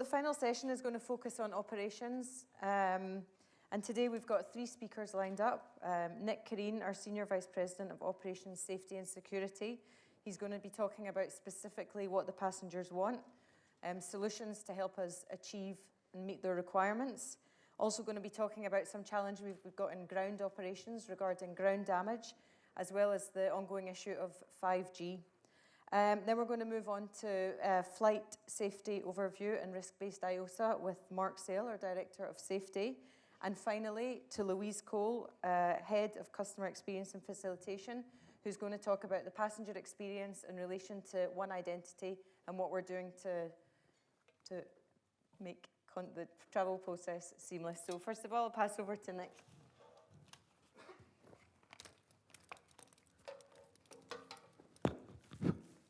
the final session is going to focus on operations. And today we've got 3 speakers lined up. Nick Careen, our Senior Vice President of Operations, Safety and Security. He's going to be talking about specifically what the passengers want, solutions to help us achieve and meet their requirements. Also going to be talking about some challenges we've got in ground operations regarding ground damage, as well as the ongoing issue of 5G. Then we're going to move on to flight safety overview and risk-based IOSA with Mark Sale, our Director of Safety. And finally, to Louise Cole, Head of Customer Experience and Facilitation, who's going to talk about the passenger experience in relation to One Identity and what we're doing to make the travel process seamless. So first of all, I'll pass over to Nick.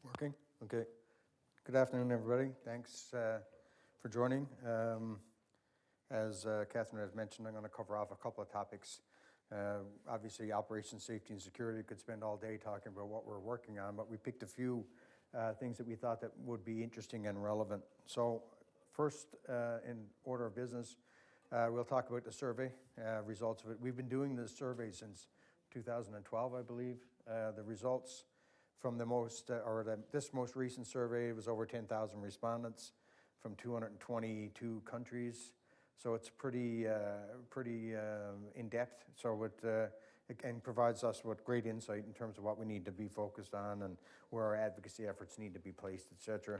Working? Okay. Good afternoon, everybody. Thanks for joining. As Catherine has mentioned, I'm going to cover off a couple of topics. Obviously, operations, safety, and security. Could spend all day talking about what we're working on, but we picked a few things that we thought that would be interesting and relevant. So first, in order of business, we'll talk about the survey, results of it. We've been doing this survey since 2012, I believe. The results from this most recent survey was over 10,000 respondents from 222 countries. So it's pretty in-depth. So it again provides us with great insight in terms of what we need to be focused on and where our advocacy efforts need to be placed, etc.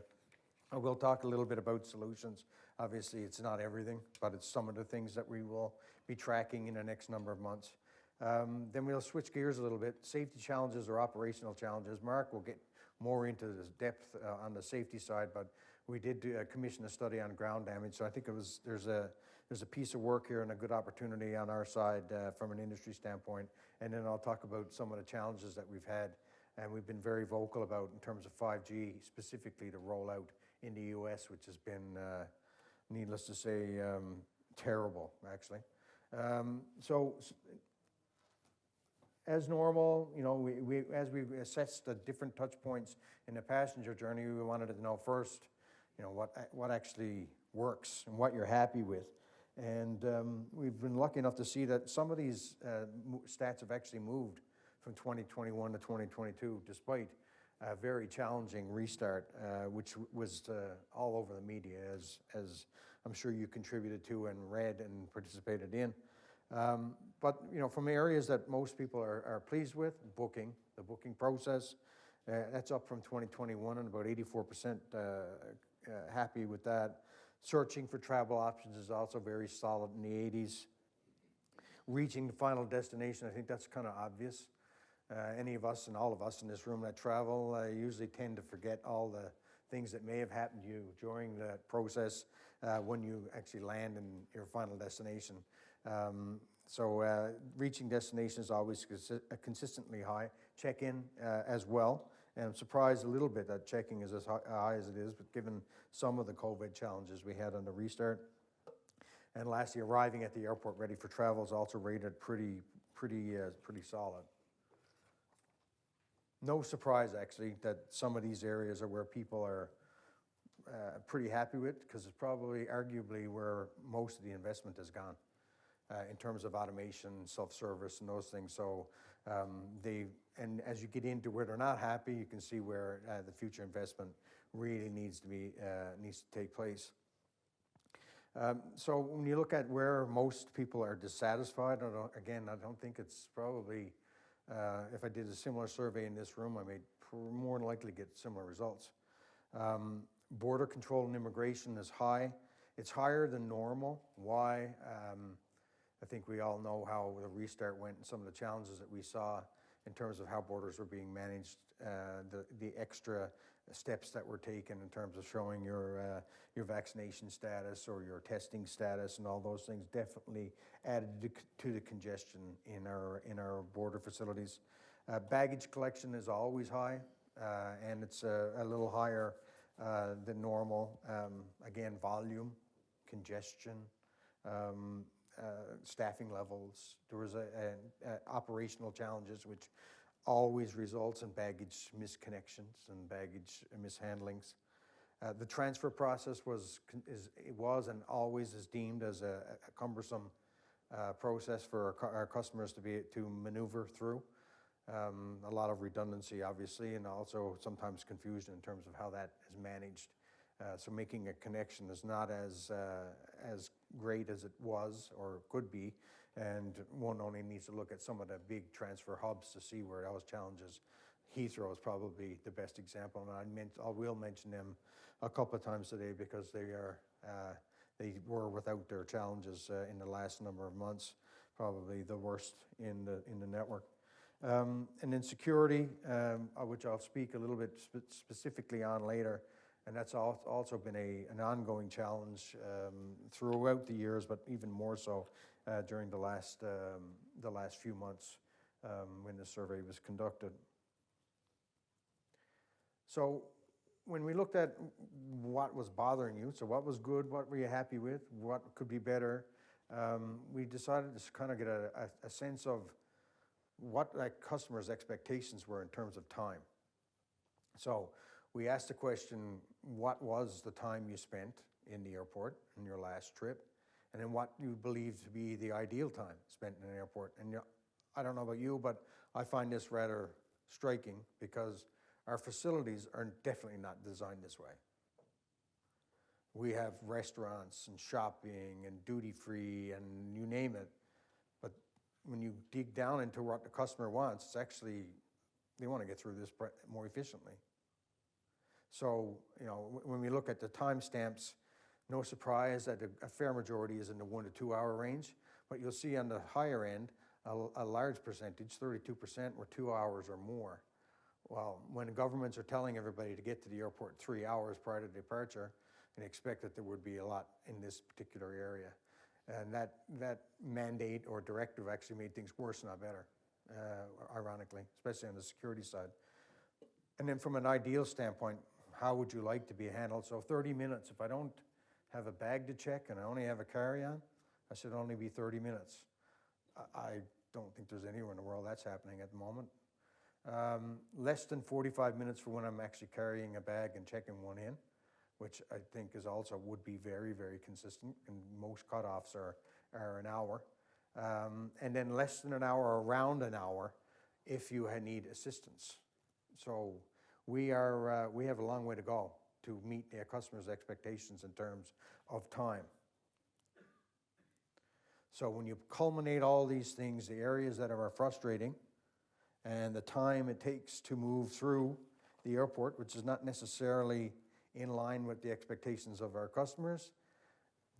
I will talk a little bit about solutions. Obviously, it's not everything, but it's some of the things that we will be tracking in the next number of months. Then we'll switch gears a little bit. Safety challenges or operational challenges. Mark will get more into the depth on the safety side, but we did commission a study on ground damage. So I think there's a piece of work here and a good opportunity on our side from an industry standpoint. And then I'll talk about some of the challenges that we've had and we've been very vocal about in terms of 5G, specifically the rollout in the US, which has been, needless to say, terrible, actually. So as normal, you know, as we assessed the different touch points in the passenger journey, we wanted to know first, you know, what actually works and what you're happy with. And we've been lucky enough to see that some of these stats have actually moved from 2021 to 2022, despite a very challenging restart, which was all over the media, as I'm sure you contributed to and read and participated in. But you know, from areas that most people are pleased with, the booking process, that's up from 2021 and about 84% happy with that. Searching for travel options is also very solid in the 80s. Reaching the final destination, I think that's kind of obvious. Any of us and all of us in this room that travel usually tend to forget all the things that may have happened to you during that process when you actually land in your final destination. So reaching destination is always consistently high. Check-in as well. And I'm surprised a little bit that checking is as high as it is, but given some of the COVID challenges we had on the restart. And lastly, arriving at the airport ready for travel is also rated pretty solid. No surprise, actually, that some of these areas are where people are pretty happy with, because it's probably arguably where most of the investment has gone in terms of automation, self-service, and those things. So and as you get into where they're not happy, you can see where the future investment really needs to take place. So when you look at where most people are dissatisfied, I don't think it's probably, if I did a similar survey in this room, I may more than likely get similar results. Border control and immigration is high. It's higher than normal. Why? I think we all know how the restart went and some of the challenges that we saw in terms of how borders were being managed, the extra steps that were taken in terms of showing your vaccination status or your testing status, and all those things definitely added to the congestion in our border facilities. Baggage collection is always high, and it's a little higher than normal. Again, volume, congestion, staffing levels. There was operational challenges, which always results in baggage misconnections and baggage mishandlings. The transfer process was and always is deemed as a cumbersome process for our customers to maneuver through. A lot of redundancy, obviously, and also sometimes confusion in terms of how that is managed. So making a connection is not as great as it was or could be, and one only needs to look at some of the big transfer hubs to see where those challenges. Heathrow is probably the best example, and I will mention them a couple of times today because they were without their challenges in the last number of months, probably the worst in the network. And then security, which I'll speak a little bit specifically on later, and that's also been an ongoing challenge throughout the years, but even more so during the last few months when the survey was conducted. So when we looked at what was bothering you, so what was good, what were you happy with, what could be better, we decided to kind of get a sense of what customers' expectations were in terms of time. So we asked the question, what was the time you spent in the airport in your last trip? And then what you believe to be the ideal time spent in an airport. And I don't know about you, but I find this rather striking because our facilities are definitely not designed this way. We have restaurants and shopping and duty-free and you name it. But when you dig down into what the customer wants, it's actually, they want to get through this more efficiently. So, when we look at the timestamps, no surprise that a fair majority is in the 1 to 2 hour range, but you'll see on the higher end, a large percentage, 32%, were 2 hours or more. Well, when governments are telling everybody to get to the airport 3 hours prior to departure, and expect that there would be a lot in this particular area. And that mandate or directive actually made things worse, not better, ironically, especially on the security side. And then from an ideal standpoint, how would you like to be handled? So 30 minutes, if I don't have a bag to check and I only have a carry-on, I should only be 30 minutes. I don't think there's anywhere in the world that's happening at the moment. Less than 45 minutes for when I'm actually carrying a bag and checking one in, which I think would be very, very consistent, and most cutoffs are an hour. And then less than an hour, around an hour, if you need assistance. So we have a long way to go to meet the customer's expectations in terms of time. So when you culminate all these things, the areas that are frustrating, and the time it takes to move through the airport, which is not necessarily in line with the expectations of our customers,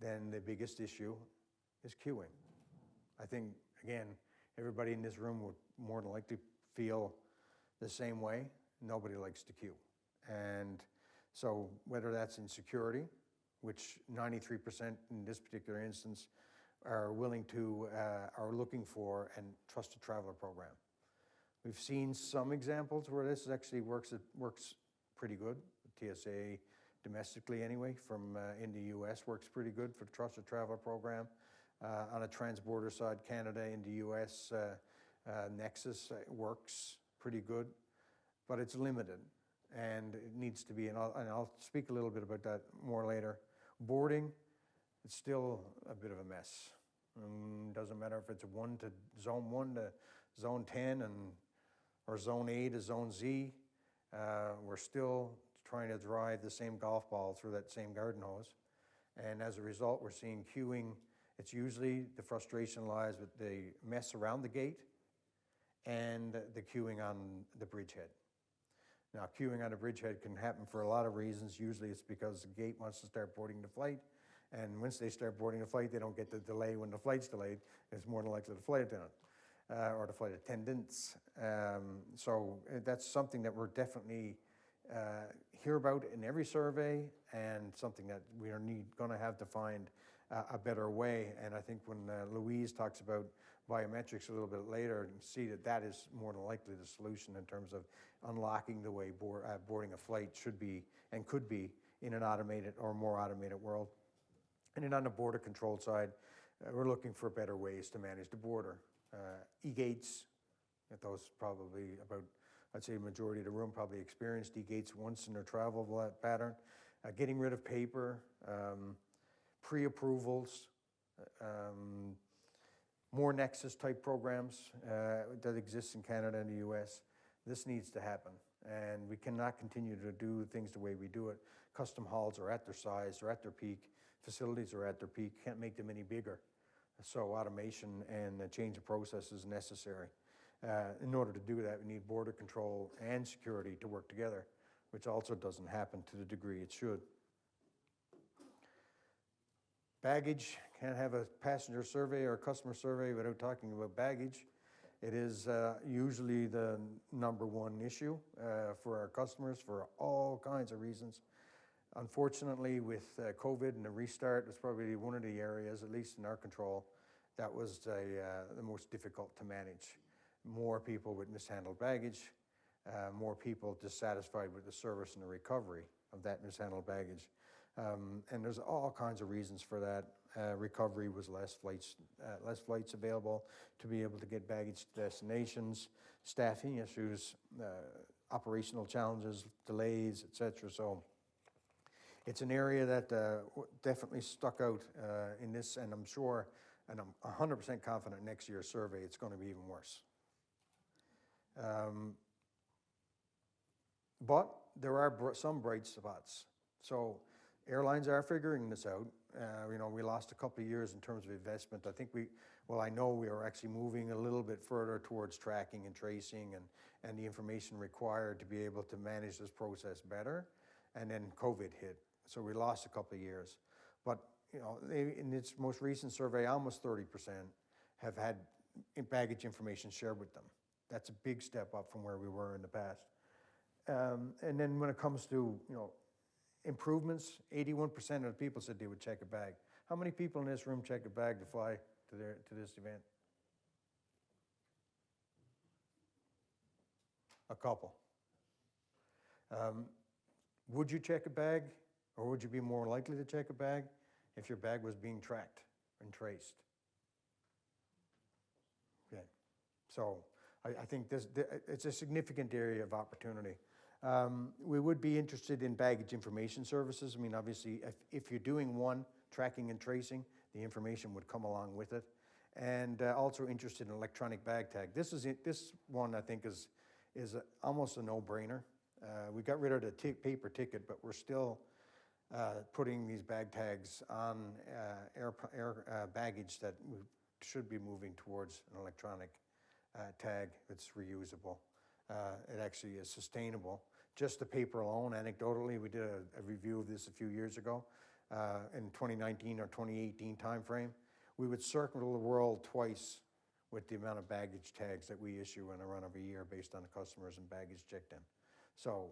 then the biggest issue is queuing. I think, again, everybody in this room would more than likely feel the same way. Nobody likes to queue. And so whether that's in security, which 93% in this particular instance are looking for and trusted traveler program. We've seen some examples where this actually works pretty good. The TSA domestically anyway, from in the US works pretty good for the Trusted Traveler Program. On a transborder side, Canada into US, Nexus works pretty good, but it's limited and it needs to be, and I'll speak a little bit about that more later. Boarding, it's still a bit of a mess. Doesn't matter if it's Zone 1 to Zone 10 or Zone A to Zone Z. We're still trying to drive the same golf ball through that same garden hose. And as a result, we're seeing queuing. It's usually the frustration lies with the mess around the gate and the queuing on the bridgehead. Now, queuing on a bridgehead can happen for a lot of reasons. Usually it's because the gate wants to start boarding the flight. And once they start boarding the flight, they don't get the delay when the flight's delayed. It's more than likely the flight attendant or the flight attendants. So that's something that we're definitely hear about in every survey, and something that we are going to have to find a better way. And I think when Louise talks about biometrics a little bit later, you see that is more than likely the solution in terms of unlocking the way boarding a flight should be and could be in an automated or more automated world. And then on the border control side, we're looking for better ways to manage the border. E-gates, those probably about, I'd say the majority of the room probably experienced e-gates once in their travel pattern. getting rid of paper, pre-approvals, more Nexus type programs that exist in Canada and the US. This needs to happen, and we cannot continue to do things the way we do it. Custom halls are at their size, they're at their peak, facilities are at their peak, can't make them any bigger. So automation and a change of process is necessary. In order to do that, we need border control and security to work together, which also doesn't happen to the degree it should. Baggage, can't have a passenger survey or a customer survey without talking about baggage. It is usually the #1 issue for our customers for all kinds of reasons. Unfortunately, with COVID and the restart, it's probably one of the areas, at least in our control, that was the most difficult to manage. More people with mishandled baggage, more people dissatisfied with the service and the recovery of that mishandled baggage. And there's all kinds of reasons for that. Recovery was less flights available to be able to get baggage to destinations, staffing issues, operational challenges, delays, etc. So it's an area that definitely stuck out in this, and I'm sure, and I'm 100% confident next year's survey, it's going to be even worse. But there are some bright spots. So airlines are figuring this out. We lost a couple of years in terms of investment. I know we are actually moving a little bit further towards tracking and tracing and the information required to be able to manage this process better. And then COVID hit, so we lost a couple of years. But in its most recent survey, almost 30% have had baggage information shared with them. That's a big step up from where we were in the past. And then when it comes to improvements, 81% of the people said they would check a bag. How many people in this room check a bag to fly to this event? A couple. Would you check a bag, or would you be more likely to check a bag if your bag was being tracked and traced? Okay, so I think it's a significant area of opportunity. We would be interested in baggage information services. I mean, obviously, if you're doing one, tracking and tracing, the information would come along with it. And also interested in electronic bag tag. This one, I think, is almost a no-brainer. We got rid of the paper ticket, but we're still putting these bag tags on air baggage that we should be moving towards an electronic tag that's reusable. It actually is sustainable. Just the paper alone, anecdotally, we did a review of this a few years ago in 2019 or 2018 timeframe. We would circle the world twice with the amount of baggage tags that we issue in a run of a year based on the customers and baggage checked in. So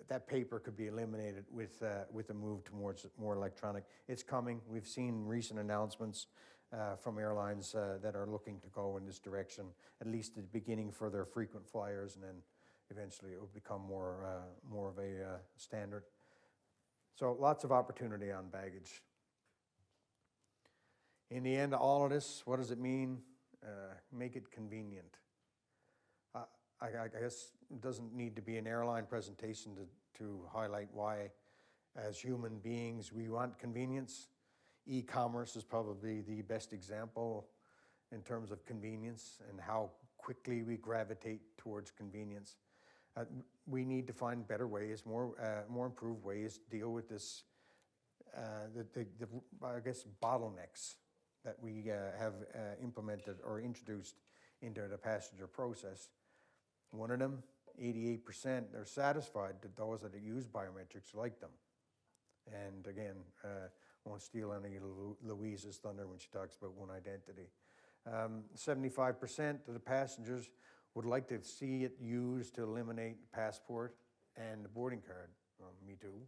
that paper could be eliminated with a move towards more electronic. It's coming. We've seen recent announcements from airlines that are looking to go in this direction, at least at the beginning for their frequent flyers, and then eventually it will become more of a standard. So lots of opportunity on baggage. In the end, all of this, what does it mean? Make it convenient. I guess it doesn't need to be an airline presentation to highlight why, as human beings, we want convenience. E-commerce is probably the best example in terms of convenience and how quickly we gravitate towards convenience. We need to find better ways, more improved ways to deal with this, I guess, bottlenecks that we have implemented or introduced into the passenger process. One of them, 88%, they're satisfied that those that use biometrics like them. And again, won't steal any Louise's thunder when she talks about one identity. 75% of the passengers would like to see it used to eliminate passport and the boarding card. Me too.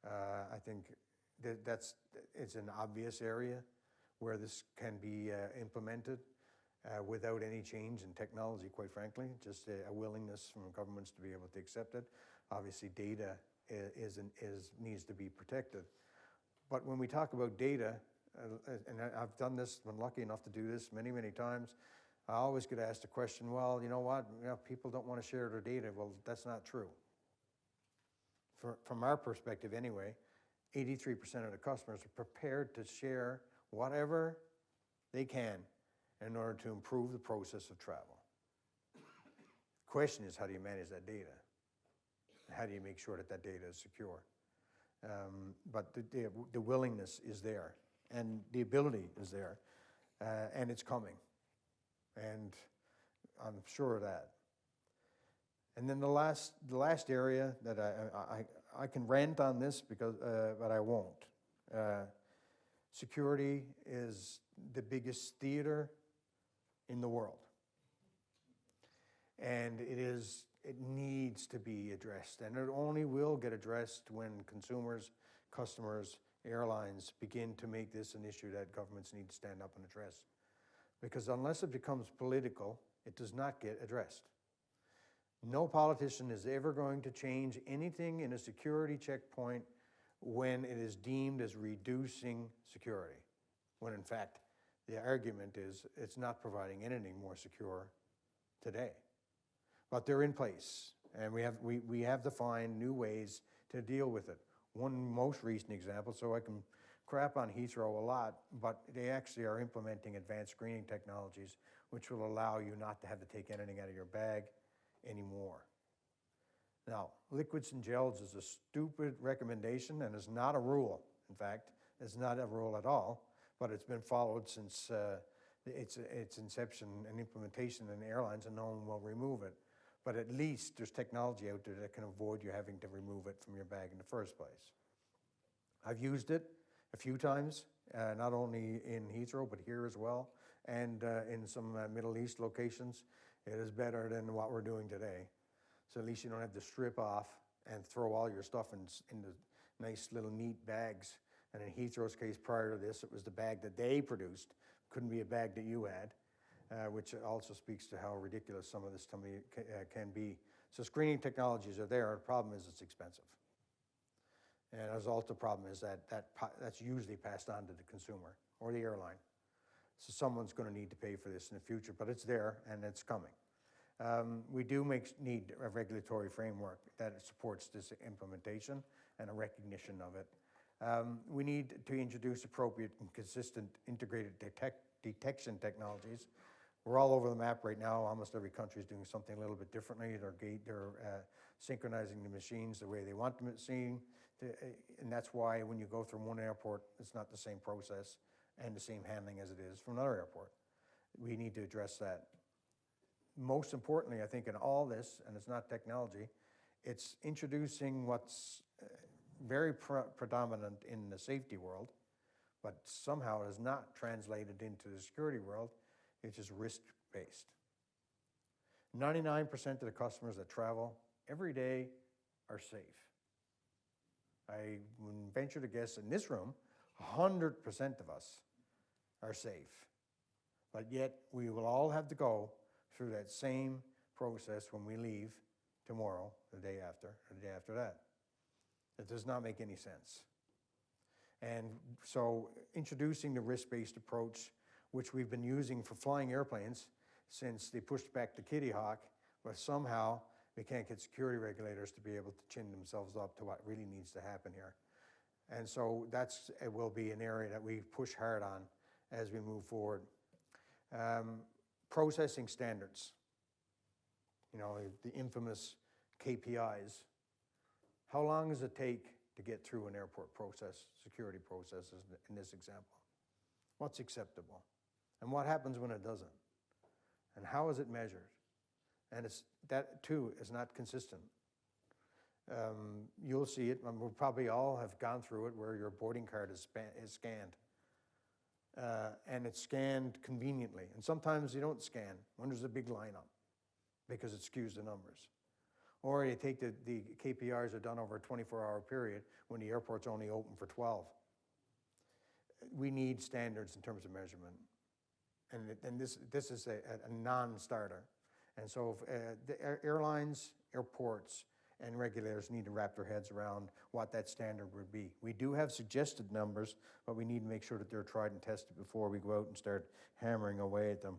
I think it's an obvious area where this can be implemented without any change in technology, quite frankly, just a willingness from governments to be able to accept it. Obviously, data needs to be protected. But when we talk about data, and I've done this, been lucky enough to do this many, many times, I always get asked the question, well, you know what, people don't want to share their data. Well, that's not true. from our perspective anyway, 83% of the customers are prepared to share whatever they can in order to improve the process of travel. The question is, how do you manage that data? How do you make sure that that data is secure? But the willingness is there, and the ability is there, and it's coming. And I'm sure of that. And then the last area that I can rant on this because, but I won't. Security is the biggest theater in the world, and it needs to be addressed, and it only will get addressed when consumers, customers, airlines begin to make this an issue that governments need to stand up and address. Because unless it becomes political, it does not get addressed. No politician is ever going to change anything in a security checkpoint when it is deemed as reducing security, when in fact the argument is it's not providing anything more secure today. But they're in place, and we have to find new ways to deal with it. One most recent example, so I can crap on Heathrow a lot, but they actually are implementing advanced screening technologies which will allow you not to have to take anything out of your bag anymore. Now, liquids and gels is a stupid recommendation and is not a rule. In fact, it's not a rule at all, but it's been followed since its inception and implementation in airlines, and no one will remove it. But at least there's technology out there that can avoid you having to remove it from your bag in the first place. I've used it a few times, not only in Heathrow, but here as well, and in some Middle East locations. It is better than what we're doing today. So at least you don't have to strip off and throw all your stuff in the nice little neat bags. And in Heathrow's case, prior to this, it was the bag that they produced. Couldn't be a bag that you had. Which also speaks to how ridiculous some of this can be. So screening technologies are there. The problem is it's expensive. And as also the problem is that's usually passed on to the consumer or the airline. So someone's going to need to pay for this in the future, but it's there and it's coming. We do need a regulatory framework that supports this implementation and a recognition of it. We need to introduce appropriate and consistent integrated detection technologies. We're all over the map right now. Almost every country is doing something a little bit differently. They're synchronizing the machines the way they want them seen, and that's why when you go through one airport, it's not the same process and the same handling as it is from another airport. We need to address that. Most importantly, I think in all this, and it's not technology, it's introducing what's very predominant in the safety world, but somehow is not translated into the security world, which is risk-based. 99% of the customers that travel every day are safe. I would venture to guess in this room, 100% of us are safe. But yet, we will all have to go through that same process when we leave tomorrow, the day after, or the day after that. It does not make any sense. And so introducing the risk-based approach, which we've been using for flying airplanes since they pushed back the Kitty Hawk, but somehow we can't get security regulators to be able to chin themselves up to what really needs to happen here. And so it will be an area that we push hard on as we move forward. Processing standards, the infamous KPIs. How long does it take to get through an airport process, security processes in this example? What's acceptable? And what happens when it doesn't? And how is it measured? And that too is not consistent. You'll see it, and we probably all have gone through it, where your boarding card is scanned. And it's scanned conveniently. And sometimes you don't scan when there's a big lineup because it skews the numbers. Or you take the KPIs are done over a 24-hour period when the airport's only open for 12. We need standards in terms of measurement. And this is a non-starter. And so the airlines, airports, and regulators need to wrap their heads around what that standard would be. We do have suggested numbers, but we need to make sure that they're tried and tested before we go out and start hammering away at them.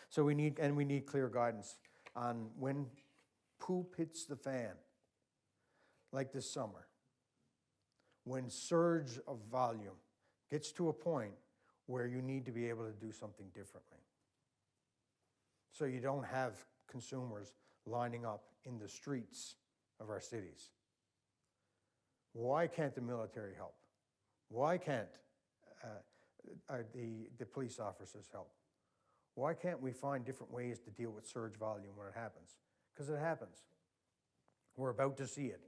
So we need clear guidance on when poop hits the fan. like this summer, when surge of volume gets to a point where you need to be able to do something differently. So you don't have consumers lining up in the streets of our cities. Why can't the military help? Why can't the police officers help? Why can't we find different ways to deal with surge volume when it happens? Because it happens. We're about to see it.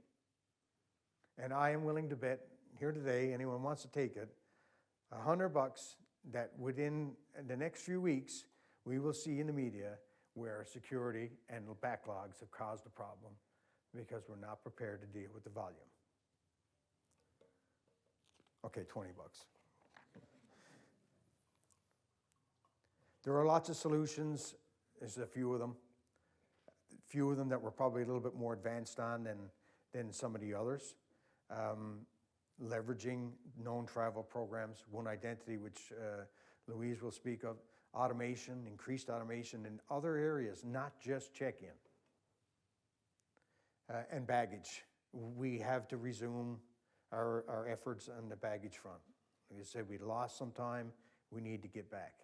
And I am willing to bet here today, anyone wants to take it, $100 that within the next few weeks, we will see in the media where security and backlogs have caused a problem because we're not prepared to deal with the volume. Okay, $20. There are lots of solutions. There's a few of them. A few of them that we're probably a little bit more advanced on than some of the others. Leveraging known travel programs, One Identity, which Louise will speak of, automation, increased automation in other areas, not just check-in. And baggage. We have to resume our efforts on the baggage front. Like I said, we lost some time, we need to get back.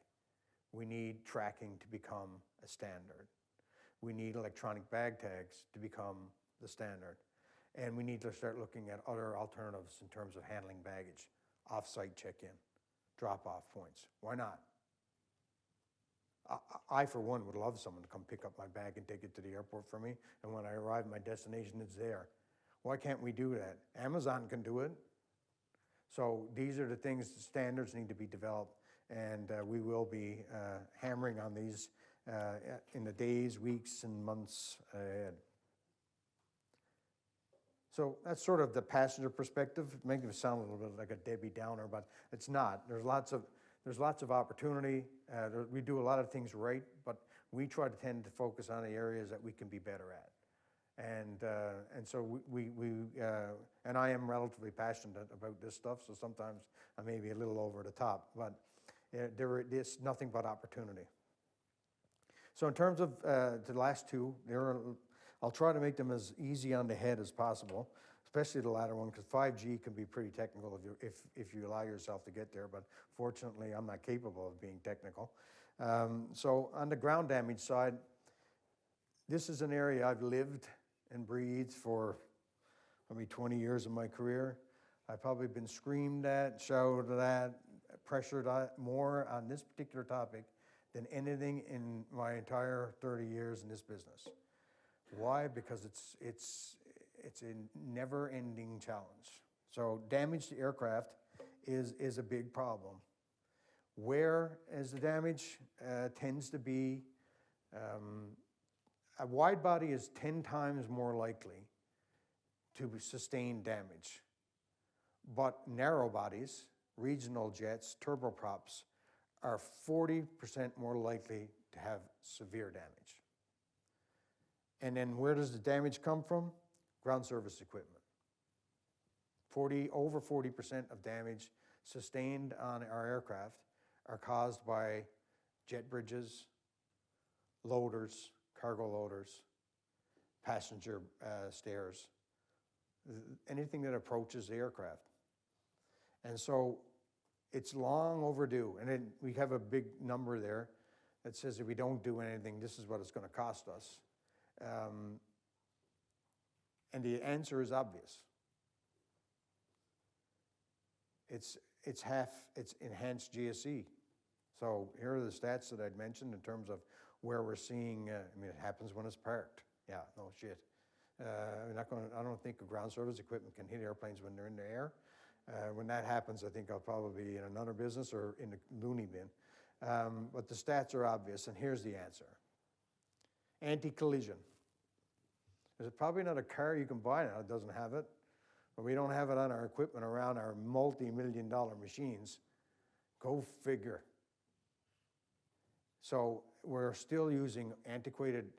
We need tracking to become a standard. We need electronic bag tags to become the standard. And we need to start looking at other alternatives in terms of handling baggage, off-site check-in, drop-off points. Why not? I, for one, would love someone to come pick up my bag and take it to the airport for me, and when I arrive at my destination, it's there. Why can't we do that? Amazon can do it. So these are the things, the standards need to be developed, and we will be hammering on these in the days, weeks, and months ahead. So that's sort of the passenger perspective. Making it sound a little bit like a Debbie Downer, but it's not. There's lots of opportunity. We do a lot of things right, but we try to tend to focus on the areas that we can be better at. And so and I am relatively passionate about this stuff, so sometimes I may be a little over the top, but there is nothing but opportunity. So in terms of the last two, I'll try to make them as easy on the head as possible, especially the latter one, because 5G can be pretty technical if you allow yourself to get there, but fortunately I'm not capable of being technical. So on the ground damage side, this is an area I've lived and breathed for maybe 20 years of my career. I've probably been screamed at, shouted at, pressured more on this particular topic than anything in my entire 30 years in this business. Why? Because it's a never-ending challenge. So damage to aircraft is a big problem. Where is the damage? Tends to be, a wide body is 10 times more likely to sustain damage. But narrow bodies, regional jets, turboprops, are 40% more likely to have severe damage. And then where does the damage come from? Ground service equipment. Over 40% of damage sustained on our aircraft are caused by jet bridges, loaders, cargo loaders, passenger stairs, anything that approaches the aircraft. And so it's long overdue. And then we have a big number there that says if we don't do anything, this is what it's going to cost us. And the answer is obvious. It's enhanced GSE. So here are the stats that I'd mentioned in terms of where we're seeing, it happens when it's parked. Yeah, no shit. I don't think ground service equipment can hit airplanes when they're in the air. When that happens, I think I'll probably be in another business or in the loony bin. But the stats are obvious, and here's the answer. Anti-collision. There's probably not a car you can buy now that doesn't have it, but we don't have it on our equipment around our multi-million-dollar machines. Go figure. So we're still using antiquated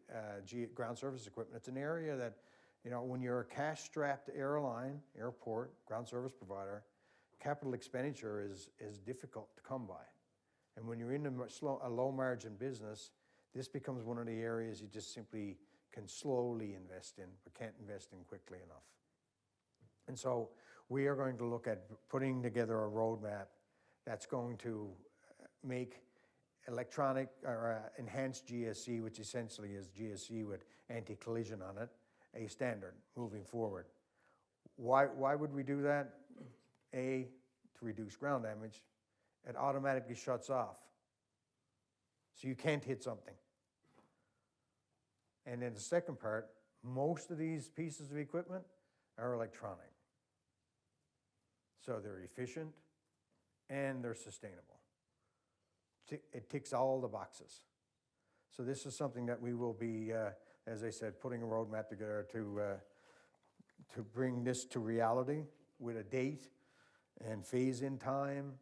ground service equipment. It's an area that, when you're a cash-strapped airline, airport, ground service provider, capital expenditure is difficult to come by. And when you're in a low-margin business, this becomes one of the areas you just simply can slowly invest in, but can't invest in quickly enough. And so we are going to look at putting together a roadmap that's going to make electronic or enhanced GSE, which essentially is GSE with anti-collision on it, a standard moving forward. Why would we do that? A, to reduce ground damage. It automatically shuts off, so you can't hit something. And then the second part, most of these pieces of equipment are electronic. So they're efficient and they're sustainable. It ticks all the boxes. So this is something that we will be, as I said, putting a roadmap together to bring this to reality with a date and phase in time,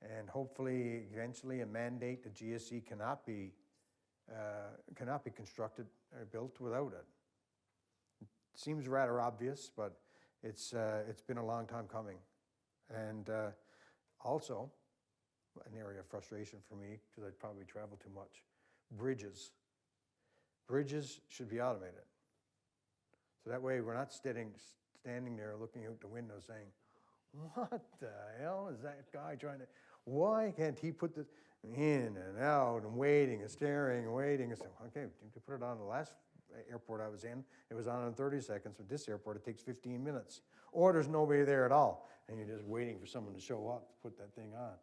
and hopefully eventually a mandate that GSE cannot be constructed or built without it. It seems rather obvious, but it's been a long time coming. And also, an area of frustration for me, because I probably travel too much, bridges. Bridges should be automated. So that way we're not standing there looking out the window saying, what the hell is that guy trying to, why can't he put the in and out and waiting and staring and waiting and saying, okay, you put it on the last airport I was in, it was on in 30 seconds. With this airport, it takes 15 minutes. Or there's nobody there at all, and you're just waiting for someone to show up to put that thing on.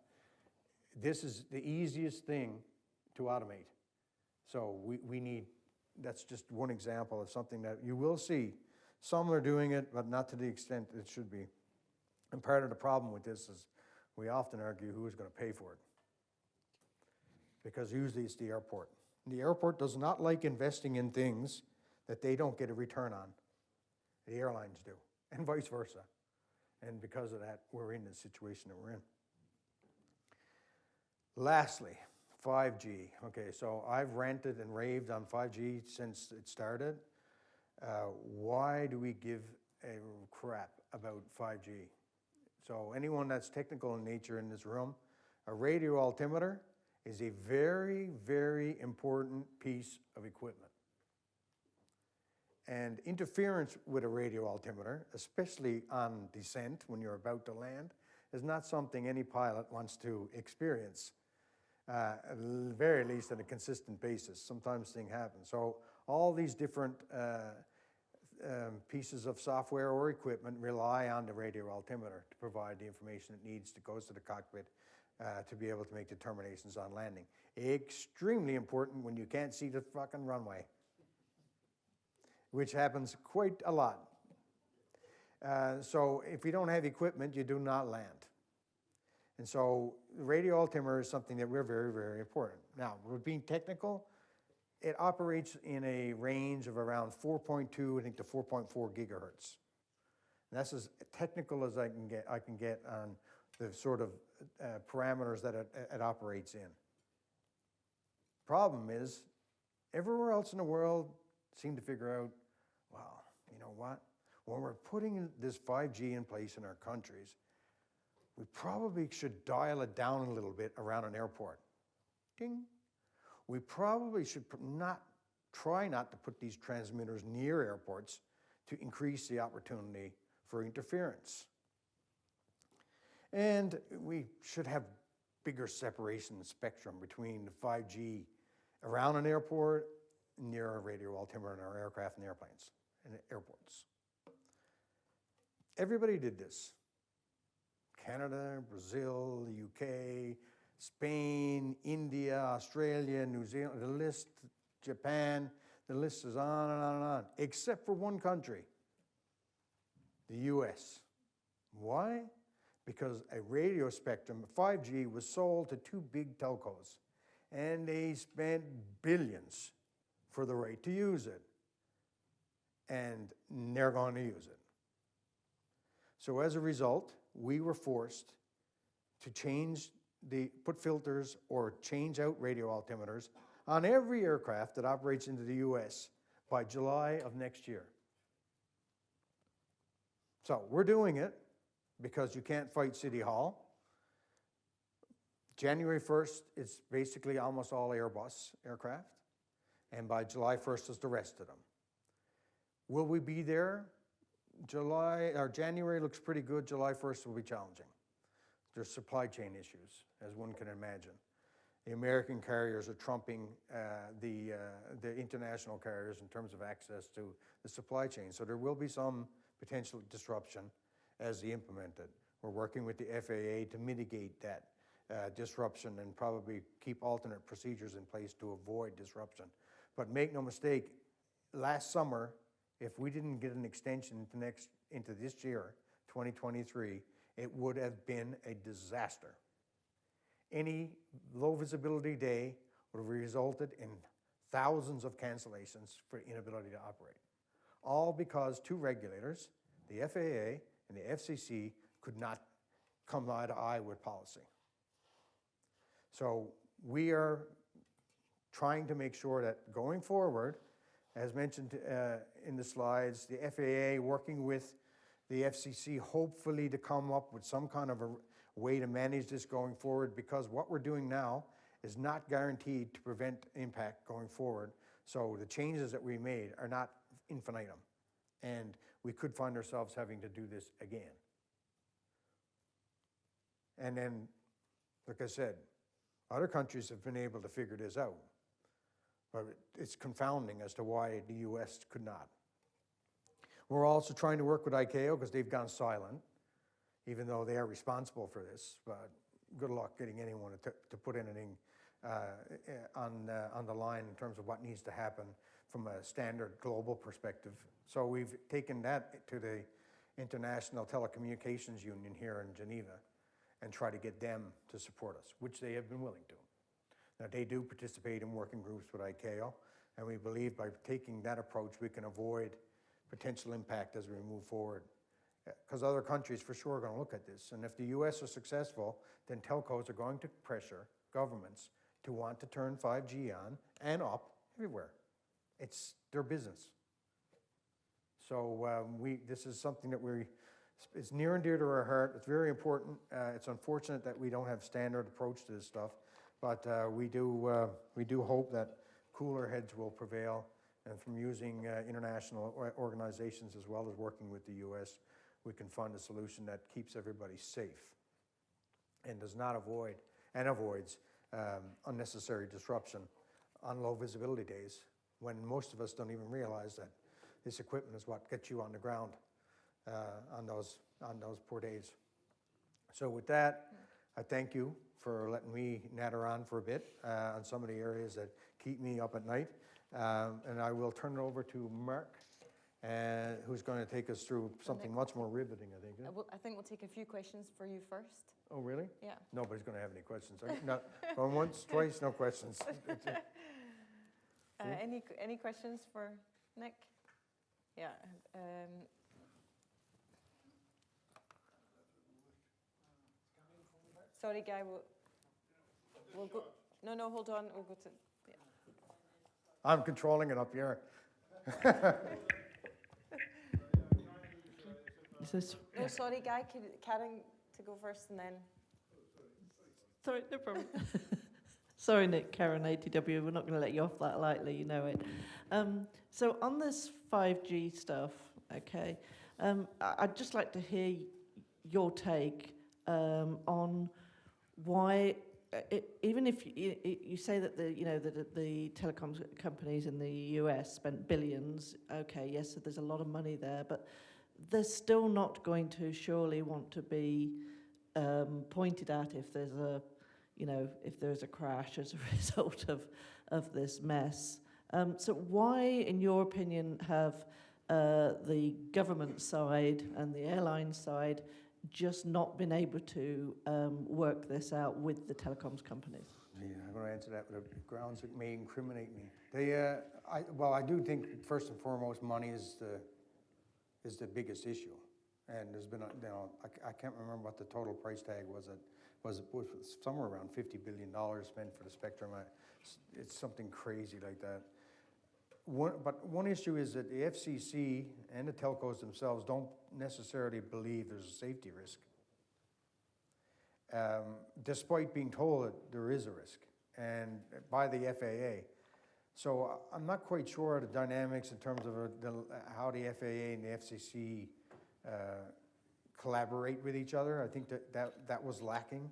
This is the easiest thing to automate. So we need, that's just one example of something that you will see. Some are doing it, but not to the extent it should be. And part of the problem with this is we often argue who is going to pay for it. Because usually it's the airport. The airport does not like investing in things that they don't get a return on. The airlines do, and vice versa. And because of that, we're in the situation that we're in. Lastly, 5G. Okay, so I've ranted and raved on 5G since it started. Why do we give a crap about 5G? So anyone that's technical in nature in this room, a radio altimeter is a very, very important piece of equipment. And interference with a radio altimeter, especially on descent when you're about to land, is not something any pilot wants to experience, at the very least on a consistent basis. Sometimes things happen. So all these different pieces of software or equipment rely on the radio altimeter to provide the information it needs that goes to the cockpit to be able to make determinations on landing. Extremely important when you can't see the fucking runway, which happens quite a lot. So if you don't have equipment, you do not land. And so radio altimeter is something that we're very, very important. Now, we're being technical. It operates in a range of around 4.2, I think, to 4.4 gigahertz. And that's as technical as I can get on the sort of parameters that it operates in. Problem is, everywhere else in the world seem to figure out, well, you know what? When we're putting this 5G in place in our countries, we probably should dial it down a little bit around an airport. Ding. We probably should try not to put these transmitters near airports to increase the opportunity for interference. And we should have bigger separation spectrum between the 5G around an airport, near a radio altimeter in our aircraft and airplanes and airports. Everybody did this. Canada, Brazil, the UK, Spain, India, Australia, New Zealand, the list, Japan, the list is on and on and on, except for one country, the US. Why? Because a radio spectrum, 5G, was sold to two big telcos, and they spent billions for the right to use it, and they're going to use it. So as a result, we were forced to put filters or change out radio altimeters on every aircraft that operates into the US by July of next year. So we're doing it because you can't fight City Hall. January 1st, it's basically almost all Airbus aircraft, and by July 1st is the rest of them. Will we be there January looks pretty good. July 1st will be challenging. There's supply chain issues, as one can imagine. The American carriers are trumping the international carriers in terms of access to the supply chain. So there will be some potential disruption as they implement it. We're working with the FAA to mitigate that disruption and probably keep alternate procedures in place to avoid disruption. But make no mistake, last summer, if we didn't get an extension into this year, 2023, it would have been a disaster. Any low visibility day would have resulted in thousands of cancellations for inability to operate. All because two regulators, the FAA and the FCC, could not come eye to eye with policy. So we are trying to make sure that going forward, as mentioned in the slides, the FAA working with the FCC hopefully to come up with some kind of a way to manage this going forward, because what we're doing now is not guaranteed to prevent impact going forward. So the changes that we made are not infinitum, and we could find ourselves having to do this again. And then, like I said, other countries have been able to figure this out, but it's confounding as to why the US could not. We're also trying to work with ICAO because they've gone silent, even though they are responsible for this, but good luck getting anyone to put anything on the line in terms of what needs to happen from a standard global perspective. So we've taken that to the International Telecommunications Union here in Geneva and try to get them to support us, which they have been willing to. Now, they do participate in working groups with ICAO, and we believe by taking that approach, we can avoid potential impact as we move forward. Because other countries for sure are going to look at this. And if the US are successful, then telcos are going to pressure governments to want to turn 5G on and up everywhere. It's their business. So this is something that it's near and dear to our heart. It's very important. It's unfortunate that we don't have standard approach to this stuff, but we do hope that cooler heads will prevail, and from using international organizations as well as working with the US, we can find a solution that keeps everybody safe and does not avoids unnecessary disruption on low visibility days, when most of us don't even realize that this equipment is what gets you on the ground on those poor days. So with that, I thank you for letting me natter on for a bit on some of the areas that keep me up at night. And I will turn it over to Mark, who's going to take us through something much more riveting, I think. I think we'll take a few questions for you first. Oh, really? Yeah. Nobody's going to have any questions. No, going once, twice, no questions. Any questions for Nick? Yeah. Sorry, Guy. We'll go. No, hold on. We'll go to. Yeah. I'm controlling it up here. Is this? No, sorry, Guy. Karen to go first, and then. Sorry, no problem. Sorry, Nick, Karen, ATW. We're not going to let you off that lightly. You know it. So on this 5G stuff, okay, I'd just like to hear your take on why, even if you say that the telecoms companies in the US spent billions, okay, yes, so there's a lot of money there, but they're still not going to surely want to be pointed at if there's a crash as a result of this mess. So why, in your opinion, have the government side and the airline side just not been able to work this out with the telecoms companies? Yeah, I'm going to answer that with grounds that may incriminate me. I do think first and foremost, money is the biggest issue, and there's been I can't remember what the total price tag was. It was somewhere around $50 billion spent for the spectrum. It's something crazy like that. But one issue is that the FCC and the telcos themselves don't necessarily believe there's a safety risk, despite being told that there is a risk, and by the FAA. So I'm not quite sure of the dynamics in terms of how the FAA and the FCC collaborate with each other. I think that was lacking.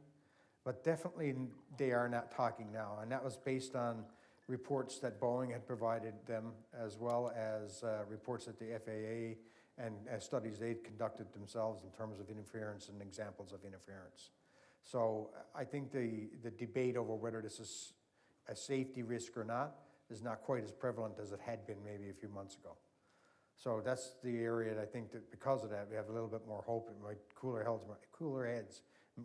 But definitely they are not talking now. And that was based on reports that Boeing had provided them, as well as reports that the FAA and studies they'd conducted themselves in terms of interference and examples of interference. So I think the debate over whether this is a safety risk or not is not quite as prevalent as it had been maybe a few months ago. So that's the area that I think that because of that, we have a little bit more hope. It might cooler heads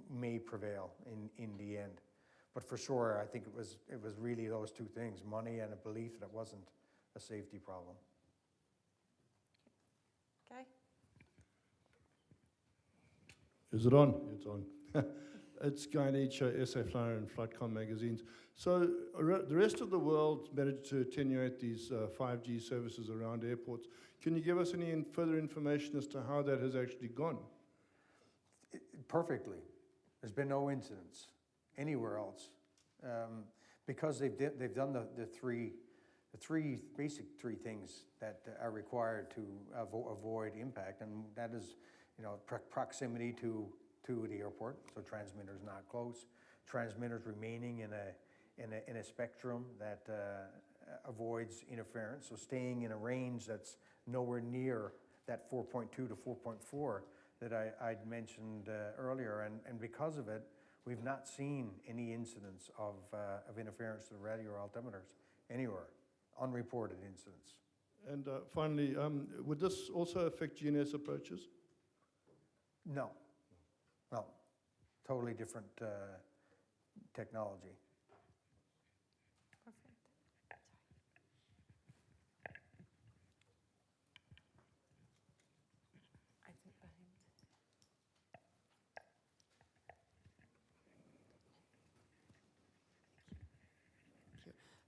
may prevail in the end. But for sure, I think it was really those two things, money and a belief that it wasn't a safety problem. Okay. Is it on? It's on. It's Guy Nietzsche, SA Flyer and Flightcom magazines. So the rest of the world managed to attenuate these 5G services around airports. Can you give us any further information as to how that has actually gone? Perfectly. There's been no incidents anywhere else, because they've done the basic three things that are required to avoid impact, and that is, proximity to the airport, so transmitters not close, transmitters remaining in a spectrum that avoids interference, so staying in a range that's nowhere near that 4.2 to 4.4 that I'd mentioned earlier, and because of it, we've not seen any incidents of interference to the radio or altimeters anywhere, unreported incidents. And finally, would this also affect GNS approaches? No. Well, totally different technology. Perfect. I think behind.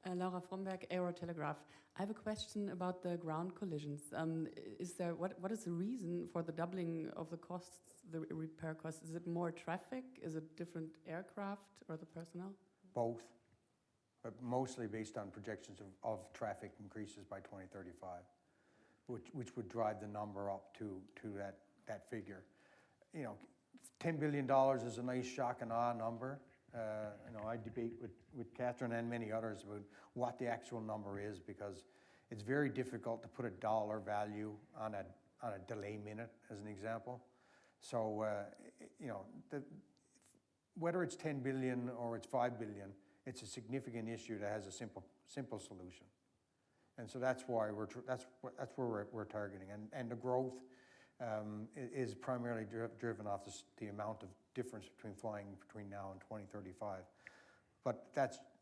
Thank you. Laura Fromberg, Aero Telegraph. I have a question about the ground collisions. What is the reason for the doubling of the costs, the repair costs? Is it more traffic? Is it different aircraft or the personnel? Both, but mostly based on projections of traffic increases by 2035, which would drive the number up to that figure. $10 billion is a nice shock and awe number. I debate with Catherine and many others about what the actual number is, because it's very difficult to put a dollar value on a delay minute, as an example. So, whether it's 10 billion or it's 5 billion, it's a significant issue that has a simple solution. And so that's why that's where we're targeting. And the growth is primarily driven off the amount of difference between flying between now and 2035. But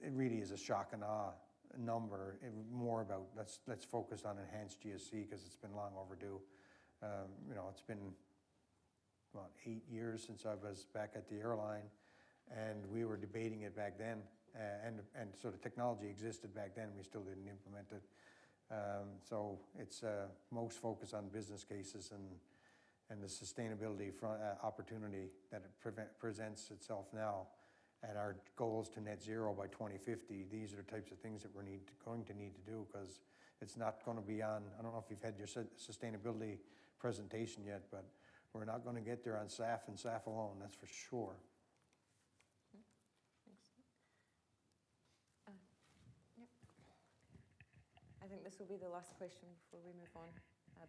it really is a shock and awe number. More about let's focus on enhanced GSC, because it's been long overdue. It's been about 8 years since I was back at the airline, and we were debating it back then. And so the technology existed back then, we still didn't implement it. So it's most focused on business cases and the sustainability opportunity that it presents itself now, and our goals to net zero by 2050. These are the types of things that we're going to need to do, because it's not going to be on, I don't know if you've had your sustainability presentation yet, but we're not going to get there on SAF and SAF alone, that's for sure. I think this will be the last question before we move on.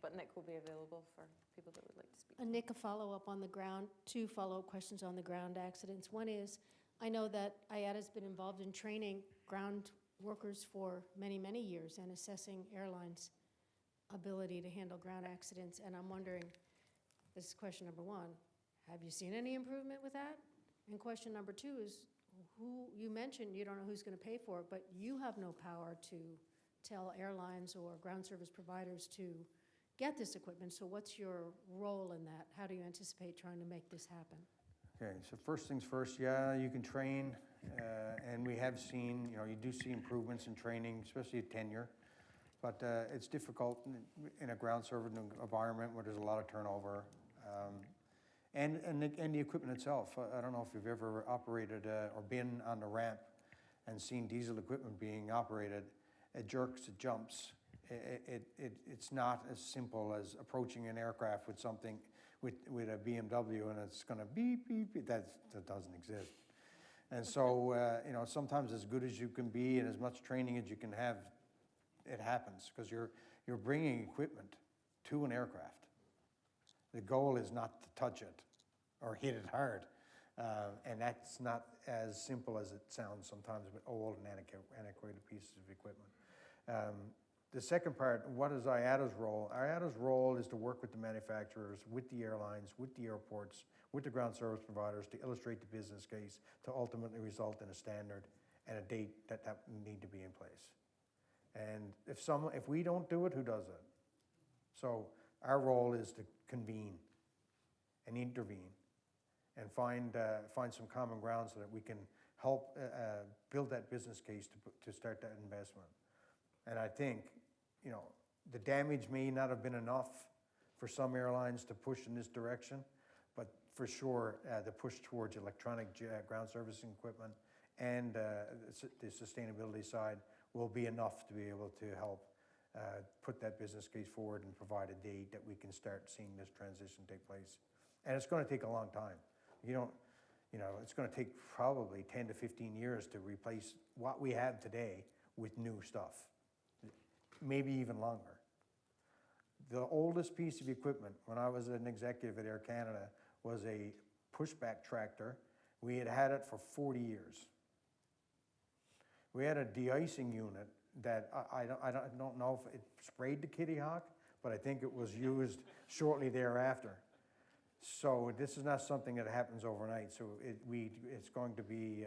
But Nick will be available for people that would like to speak. Nick, a follow-up on the ground, 2 follow-up questions on the ground accidents. One is, I know that IATA's been involved in training ground workers for many, many years and assessing airlines' ability to handle ground accidents. And I'm wondering, this is question number 1, have you seen any improvement with that? And question number 2 is, you mentioned you don't know who's going to pay for it, but you have no power to tell airlines or ground service providers to get this equipment. So what's your role in that? How do you anticipate trying to make this happen? Okay, so first things first, yeah, you can train, and we have seen, you do see improvements in training, especially at tenure, but it's difficult in a ground service environment where there's a lot of turnover, and the equipment itself. I don't know if you've ever operated or been on the ramp and seen diesel equipment being operated. It jerks, it jumps. It's not as simple as approaching an aircraft with something with a BMW and it's going to beep, beep, beep. That doesn't exist. And so, you know, sometimes as good as you can be and as much training as you can have, it happens because you're bringing equipment to an aircraft. The goal is not to touch it or hit it hard. And that's not as simple as it sounds sometimes with old and antiquated pieces of equipment. The second part, what is IATA's role? IATA's role is to work with the manufacturers, with the airlines, with the airports, with the ground service providers to illustrate the business case to ultimately result in a standard and a date that need to be in place. And if we don't do it, who does it? So our role is to convene and intervene and find some common ground so that we can help build that business case to start that investment. And I think, you know, the damage may not have been enough for some airlines to push in this direction, but for sure, the push towards electronic ground servicing equipment and the sustainability side will be enough to be able to help put that business case forward and provide a date that we can start seeing this transition take place. And it's going to take a long time. You know, it's going to take probably 10 to 15 years to replace what we have today with new stuff, maybe even longer. The oldest piece of equipment when I was an executive at Air Canada was a pushback tractor. We had it for 40 years. We had a de-icing unit that I don't know if it sprayed the Kitty Hawk, but I think it was used shortly thereafter. So this is not something that happens overnight. So it's going to be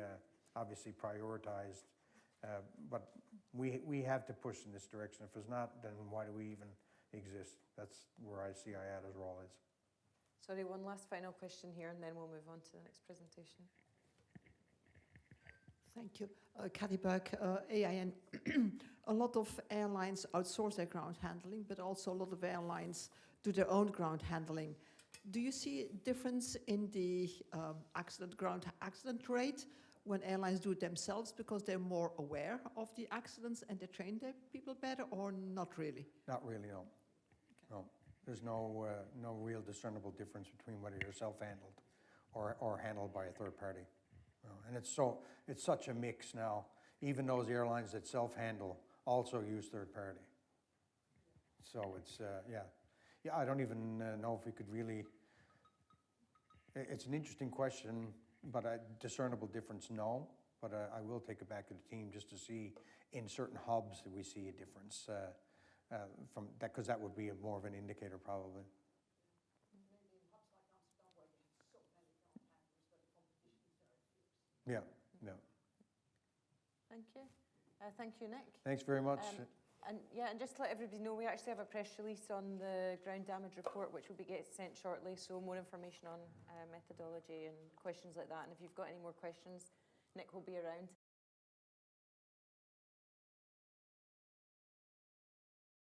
obviously prioritized, but we have to push in this direction. If it's not, then why do we even exist? That's where I see IATA's role is. Sorry, one last final question here, and then we'll move on to the next presentation. Thank you. Cathy Burke, AIN. A lot of airlines outsource their ground handling, but also a lot of airlines do their own ground handling. Do you see a difference in the ground accident rate when airlines do it themselves because they're more aware of the accidents and they train their people better, or not really? Not really, no. Okay. No. There's no real discernible difference between whether you're self-handled or handled by a third party. And it's such a mix now. Even those airlines that self-handle also use third party. So it's, yeah, I don't even know if we could really, it's an interesting question, but a discernible difference, no. But I will take it back to the team just to see in certain hubs that we see a difference from that, because that would be more of an indicator probably. Yeah, yeah. Thank you. Thank you, Nick. Thanks very much. And just to let everybody know, we actually have a press release on the ground damage report, which will be getting sent shortly. So more information on methodology and questions like that. And if you've got any more questions, Nick will be around.